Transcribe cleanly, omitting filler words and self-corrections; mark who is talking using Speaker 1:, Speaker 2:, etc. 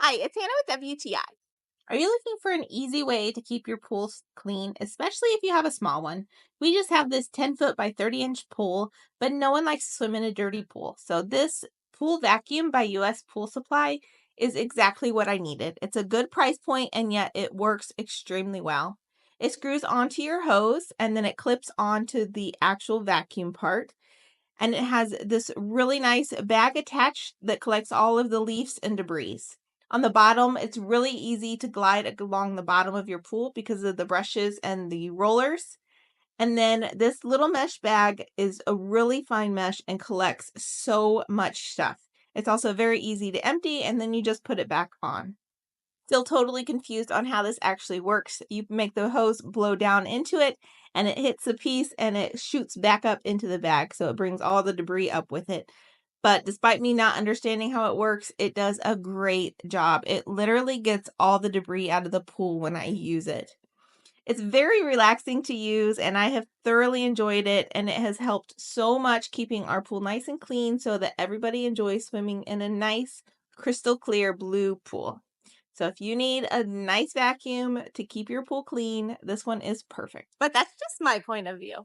Speaker 1: Hi, it's Hannah with WTI. Are you looking for an easy way to keep your pool clean, especially if you have a small one? We just have this 10-foot by 30-inch pool, but no one likes to swim in a dirty pool. So this pool vacuum by US Pool Supply is exactly what I needed. It's a good price point and yet it works extremely well. It screws onto your hose and then it clips onto the actual vacuum part. And it has this really nice bag attached that collects all of the leaves and debris. On the bottom, it's really easy to glide along the bottom of your pool because of the brushes and the rollers. And then this little mesh bag is a really fine mesh and collects so much stuff. It's also very easy to empty, and then you just put it back on. Still totally confused on how this actually works. You make the hose blow down into it and it hits the piece and it shoots back up into the bag. So it brings all the debris up with it. But despite me not understanding how it works, it does a great job. It literally gets all the debris out of the pool when I use it. It's very relaxing to use and I have thoroughly enjoyed it, and it has helped so much keeping our pool nice and clean so that everybody enjoys swimming in a nice crystal clear blue pool. So if you need a nice vacuum to keep your pool clean, this one is perfect. But that's just my point of view.